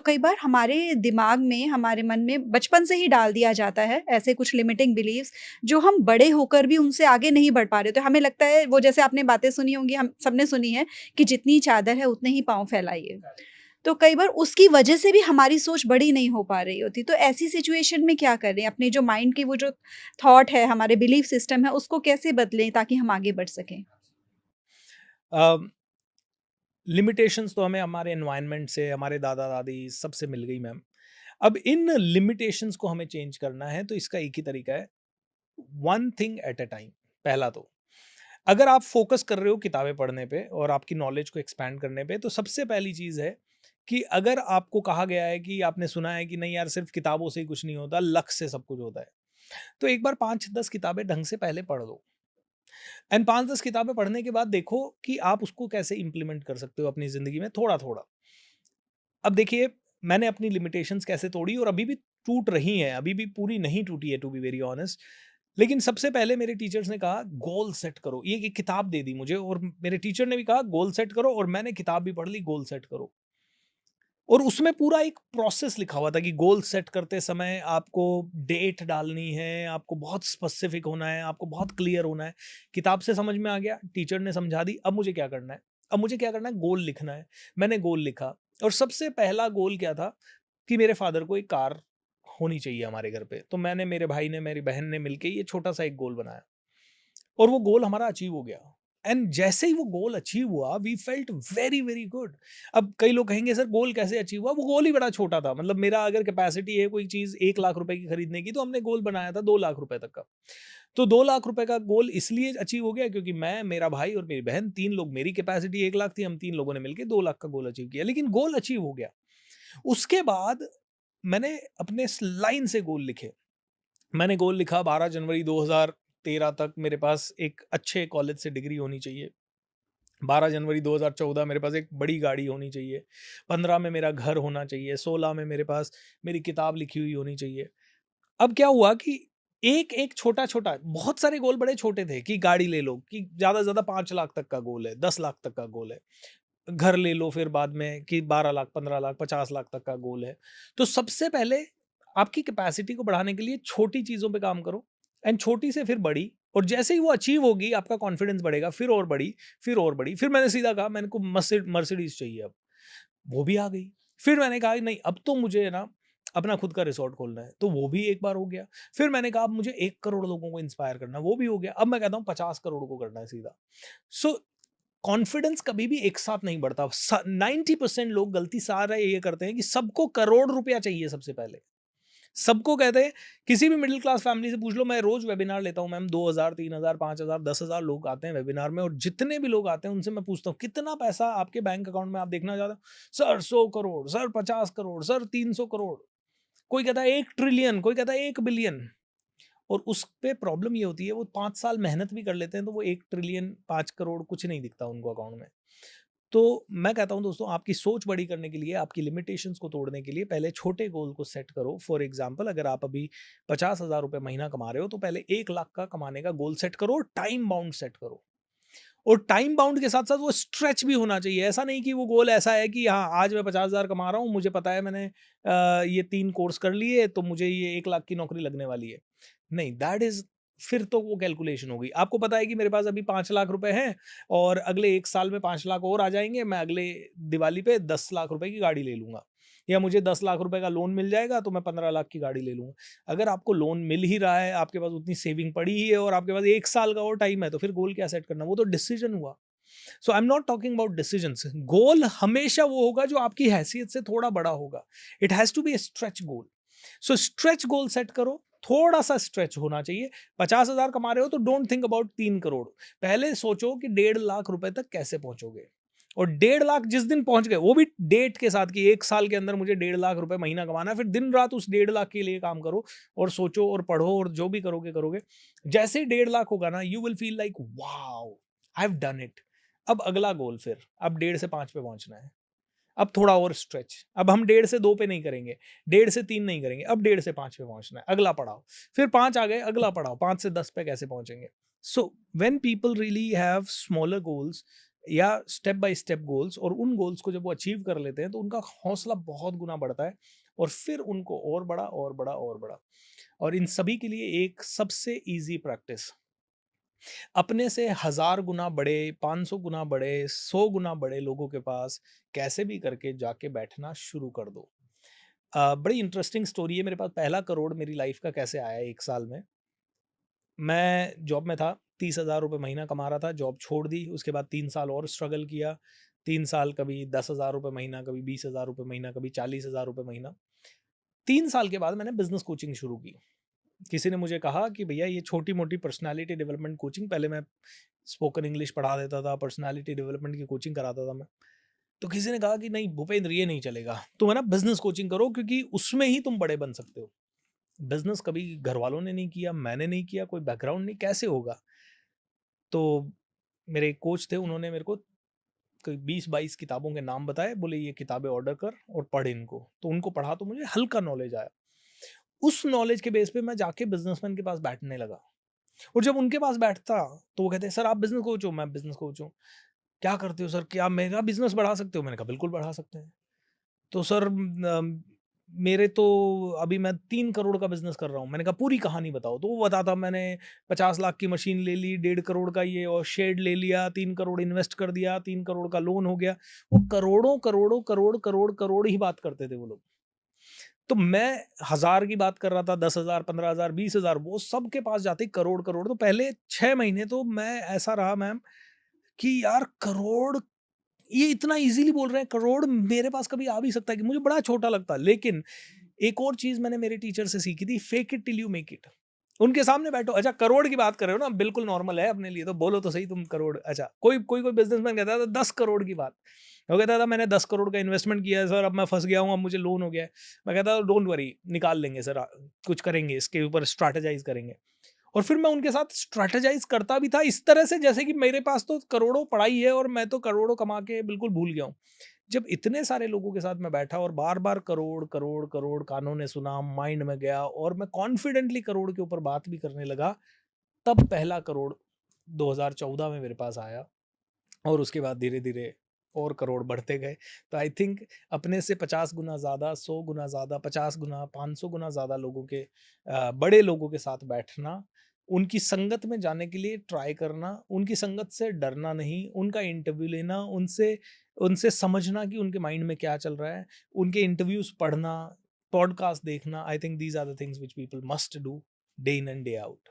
कई बार हमारे दिमाग में, हमारे मन में बचपन से ही डाल दिया जाता है ऐसे कुछ लिमिटिंग बिलीव्स जो हम बड़े होकर भी उनसे आगे नहीं बढ़ पा रहे। तो हमें लगता है वो जैसे आपने बातें सुनी होंगी, हम सबने सुनी है कि जितनी चादर है उतने ही पाँव फैलाइए। तो कई बार उसकी वजह से भी हमारी सोच बड़ी नहीं हो पा रही होती। तो ऐसी सिचुएशन में क्या करें? अपने जो माइंड की वो जो थॉट है, हमारे बिलीफ सिस्टम है, उसको कैसे बदलें ताकि हम आगे बढ़ सकें? लिमिटेशंस तो हमें हमारे एनवायरनमेंट से, हमारे दादा दादी सबसे मिल गई मैम। अब इन लिमिटेशंस को हमें चेंज करना है तो इसका एक ही तरीका है, one thing at a time. पहला तो अगर आप फोकस कर रहे हो किताबें पढ़ने पे और आपकी नॉलेज को एक्सपैंड करने पे, तो सबसे पहली चीज़ है कि अगर आपको कहा गया है कि आपने सुना है कि नहीं यार सिर्फ किताबों से ही कुछ नहीं होता, लक से सब कुछ होता है, तो एक बार 5-10 किताबें ढंग से पहले पढ़ लो। एंड 5-10 किताबें पढ़ने के बाद देखो कि आप उसको कैसे इम्प्लीमेंट कर सकते हो अपनी ज़िंदगी में थोड़ा-थोड़ा। अब देखिए, मैंने अपनी लिमिटेशंस कैसे तोड़ी और अभी भी टूट रही हैं, अभी भी पूरी नहीं टूटी है टू बी वेरी ऑनेस्ट। लेकिन सबसे पहले मेरे टीचर्स ने कहा गोल सेट करो। ये एक किताब दे दी मुझे और मेरे टीचर ने भी कहा गोल सेट करो, और मैंने किताब भी पढ़ ली गोल सेट करो। और उसमें पूरा एक प्रोसेस लिखा हुआ था कि गोल सेट करते समय आपको डेट डालनी है, आपको बहुत स्पेसिफिक होना है, आपको बहुत क्लियर होना है। किताब से समझ में आ गया, टीचर ने समझा दी, अब मुझे क्या करना है? अब मुझे क्या करना है? गोल लिखना है। मैंने गोल लिखा और सबसे पहला गोल क्या था कि मेरे फादर को एक कार होनी चाहिए हमारे घर पे। तो मैंने, मेरे भाई ने, मेरी बहन ने मिलके ये छोटा-सा एक गोल बनाया और वो गोल हमारा अचीव हो गया। एंड जैसे ही वो गोल अचीव हुआ, we felt very very good. अब कई लोग कहेंगे सर गोल कैसे अचीव हुआ? वो गोल ही बड़ा छोटा था। मतलब मेरा अगर कैपेसिटी है कोई चीज़ 1 लाख रुपए की खरीदने की, तो हमने गोल बनाया था 2 लाख रुपए तक का। तो 2 लाख रुपए का गोल इसलिए अचीव हो गया क्योंकि मैं, मेरा भाई और मेरी बहन, 3 लोग, मेरी कैपेसिटी 1 लाख थी, हम 3 लोगों ने मिलकर 2 लाख का गोल अचीव किया। लेकिन गोल अचीव हो गया। उसके बाद मैंने अपने लाइन से गोल लिखे। मैंने गोल लिखा 12 जनवरी 2013 तक मेरे पास एक अच्छे कॉलेज से डिग्री होनी चाहिए। 12 जनवरी 2014 मेरे पास एक बड़ी गाड़ी होनी चाहिए। 15 में मेरा घर होना चाहिए। 16 में मेरे पास मेरी किताब लिखी हुई होनी चाहिए। अब क्या हुआ कि एक-एक छोटा-छोटा, बहुत सारे गोल बड़े छोटे थे कि गाड़ी ले लो, कि ज़्यादा से ज़्यादा 5 लाख तक का गोल है, 10 लाख तक का गोल है। घर ले लो फिर बाद में कि 12 लाख, 15 लाख, 50 लाख तक का गोल है। तो सबसे पहले आपकी कैपेसिटी को बढ़ाने के लिए छोटी चीज़ों पे काम करो, एंड छोटी से फिर बड़ी, और जैसे ही वो अचीव होगी आपका कॉन्फिडेंस बढ़ेगा, फिर और बड़ी, फिर और बड़ी। फिर मैंने सीधा कहा मेरे को मर्सिडीज़ चाहिए अब, वो भी आ गई। फिर मैंने कहा कि नहीं अब तो मुझे ना अपना खुद का रिसॉर्ट खोलना है, तो वो भी एक बार हो गया। फिर मैंने कहा अब मुझे 1 करोड़ लोगों को इंस्पायर करना है, वो भी हो गया। अब मैं कहता हूँ 50 करोड़ को करना है सीधा। सो कॉन्फिडेंस कभी भी एक साथ नहीं बढ़ता। 90% लोग गलती सारा ये करते हैं कि सबको करोड़ रुपया चाहिए सबसे पहले। सबको कहते हैं, किसी भी मिडिल क्लास फैमिली से पूछ लो, मैं रोज वेबिनार लेता हूँ मैम, 2000, 3000, 5000, 10,000 लोग आते हैं वेबिनार में, और जितने भी लोग आते हैं उनसे मैं पूछता हूँ कितना पैसा आपके बैंक अकाउंट में आप देखना चाहते हो? Sir 100 crore, sir 50 crore, sir 300 crore. कोई कहता है 1 ट्रिलियन, कोई कहता है 1 बिलियन। और उस पे प्रॉब्लम ये होती है, वो 5 साल मेहनत भी कर लेते हैं तो वो 1 ट्रिलियन, 5 करोड़ कुछ नहीं दिखता उनको अकाउंट में। तो मैं कहता हूँ दोस्तों, आपकी सोच बड़ी करने के लिए, आपकी लिमिटेशंस को तोड़ने के लिए पहले छोटे गोल को सेट करो। फॉर एग्जांपल, अगर आप अभी 50,000 रुपए महीना कमा रहे हो, तो पहले 1 लाख का कमाने का गोल सेट करो, टाइम बाउंड सेट करो। और टाइम बाउंड के साथ साथ वो स्ट्रेच भी होना चाहिए। ऐसा नहीं कि वो गोल ऐसा है कि हाँ आज मैं 50,000 कमा रहा हूँ, मुझे पता है मैंने ये 3 कोर्स कर लिए तो मुझे ये 1 लाख की नौकरी लगने वाली है। नहीं, दैट इज, फिर तो वो कैलकुलेशन हो गई। आपको पता है कि मेरे पास अभी 5 लाख रुपए हैं और अगले 1 साल में 5 लाख और आ जाएंगे, मैं अगले दिवाली पे 10 लाख रुपए की गाड़ी ले लूंगा, या मुझे 10 लाख रुपए का लोन मिल जाएगा तो मैं 15 लाख की गाड़ी ले लूंगा। अगर आपको लोन मिल ही रहा है, आपके पास उतनी सेविंग पड़ी ही है और आपके पास 1 साल का और टाइम है, तो फिर गोल क्या सेट करना? वो तो डिसीजन हुआ। So I am not talking about decisions. Goal हमेशा वो होगा जो आपकी हैसियत से थोड़ा बड़ा होगा। It has to be a stretch goal. So stretch goal set करो, थोड़ा सा स्ट्रेच होना चाहिए। 50,000 कमा रहे हो तो डोंट थिंक अबाउट 3 करोड़। पहले सोचो कि 1.5 लाख रुपए तक कैसे पहुंचोगे, और 1.5 लाख जिस दिन पहुंच गए, वो भी डेट के साथ कि 1 साल के अंदर मुझे 1.5 लाख रुपए महीना कमाना है, फिर दिन रात उस 1.5 लाख के लिए काम करो और सोचो और पढ़ो और जो भी करोगे करोगे। जैसे ही 1.5 लाख होगा ना, you will feel like wow, I have done it. अब अगला गोल, फिर अब 1.5 से 5 पे पहुंचना है। अब थोड़ा और स्ट्रेच, अब हम 1.5 से 2 पे नहीं करेंगे, 1.5 से 3 नहीं करेंगे, अब 1.5 से 5 पे पहुंचना है, अगला पड़ाव। फिर 5 आ गए, अगला पड़ाव 5 से 10 पे कैसे पहुंचेंगे। So when people really have smaller goals, या स्टेप बाय स्टेप गोल्स, और उन गोल्स को जब वो अचीव कर लेते हैं तो उनका हौसला बहुत गुना बढ़ता है, और फिर उनको और बड़ा और बड़ा और बड़ा। और इन सभी के लिए एक सबसे इजी प्रैक्टिस, अपने से 1000 गुना बड़े, 500 गुना बड़े, 100 गुना बड़े लोगों के पास कैसे भी करके जाके बैठना शुरू कर दो। बड़ी इंटरेस्टिंग स्टोरी है, मेरे पास पहला करोड़ मेरी लाइफ का कैसे आया 1 साल में। मैं जॉब में था, 30,000 रुपए महीना कमा रहा था, जॉब छोड़ दी, उसके बाद 3 साल और स्ट्रगल किया। 3 साल कभी 10,000 रुपए महीना, कभी 20,000 रुपए महीना, कभी 40,000 रुपए महीना। 3 साल के बाद मैंने बिज़नेस कोचिंग शुरू की। किसी ने मुझे कहा कि भैया ये छोटी-मोटी पर्सनैलिटी डेवलपमेंट कोचिंग, पहले मैं स्पोकन इंग्लिश पढ़ा देता था, पर्सनैलिटी डेवलपमेंट की कोचिंग कराता था मैं। तो किसी ने कहा कि नहीं भूपेंद्र, ये नहीं चलेगा, तुम है ना बिज़नेस कोचिंग करो, क्योंकि उसमें ही तुम बड़े बन सकते हो। बिज़नेस कभी घरवालों ने नहीं किया, मैंने नहीं किया, कोई बैकग्राउंड नहीं, कैसे होगा? तो मेरे एक कोच थे, उन्होंने मेरे को कोई 20-22 किताबों के नाम बताए, बोले ये किताबें ऑर्डर कर और पढ़ इनको। तो उनको पढ़ा तो मुझे हल्का नॉलेज आया। उस नॉलेज के बेस पे मैं जाके बिज़नेसमैन के पास बैठने लगा, और जब उनके पास बैठता तो वो कहते हैं, "सर आप बिज़नेस कोच हो?" "मैं बिज़नेस कोच हूँ।" "क्या करते हो सर? क्या मेरा बिज़नेस बढ़ा सकते हो?" मैंने कहा, "बिल्कुल बढ़ा सकते हैं।" तो सर मेरे तो अभी मैं 3 करोड़ का बिज़नेस कर रहा हूँ। मैंने कहा पूरी कहानी बताओ। तो वो बताता, मैंने 50 लाख की मशीन ले ली, 1.5 करोड़ का ये और शेड ले लिया, 3 करोड़ इन्वेस्ट कर दिया, 3 करोड़ का लोन हो गया। वो करोड़ों, करोड़ों, करोड़, करोड़, करोड़ ही बात करते थे वो लोग। तो मैं 1000 की बात कर रहा था, 10,000, 15,000, 20,000, वो सबके पास जाते ही करोड़, करोड़। तो पहले 6 महीने तो मैं ऐसा रहा मैम कि यार करोड़, ये इतना ईज़िली बोल रहे हैं, करोड़ मेरे पास कभी आ भी सकता है, कि मुझे बड़ा छोटा लगता है। लेकिन एक और चीज़ मैंने मेरे टीचर से सीखी थी, fake it till you make it. उनके सामने बैठो, अच्छा करोड़ की बात कर रहे हो ना, बिल्कुल नॉर्मल है अपने लिए, तो बोलो तो सही तुम करोड़। अच्छा कोई बिज़नेसमैन कहता था 10 करोड़ की बात। वो कहता था मैंने 10 करोड़ का इन्वेस्टमेंट किया है सर, अब मैं फँस गया हूँ, अब मुझे लोन हो गया है। मैं कहता था डोंट वरी, निकाल लेंगे सर, कुछ करेंगे, इसके ऊपर स्ट्रैटेजाइज़ करेंगे। और फिर मैं उनके साथ स्ट्रैटेजाइज़ करता भी था इस तरह से, जैसे कि मेरे पास तो करोड़ों पड़ा ही है और मैं तो करोड़ों कमा के बिल्कुल भूल गया हूँ। जब इतने सारे लोगों के साथ मैं बैठा और बार-बार करोड़, करोड़, करोड़ कानों ने सुना, माइंड में गया और मैं कॉन्फिडेंटली करोड़ के ऊपर बात भी करने लगा, तब पहला करोड़ 2014 में मेरे पास आया, और उसके बाद धीरे-धीरे और करोड़ बढ़ते गए। तो आई थिंक अपने से 50 गुना ज़्यादा, 100 गुना ज़्यादा, 50 गुना, 500 गुना ज़्यादा लोगों के बड़े लोगों के साथ बैठना, उनकी संगत में जाने के लिए ट्राई करना, उनकी संगत से डरना नहीं, उनका इंटरव्यू लेना, उनसे उनसे समझना कि उनके माइंड में क्या चल रहा है, उनके इंटरव्यूज़ पढ़ना, पॉडकास्ट देखना। I think these are the things which people must do day in and day out.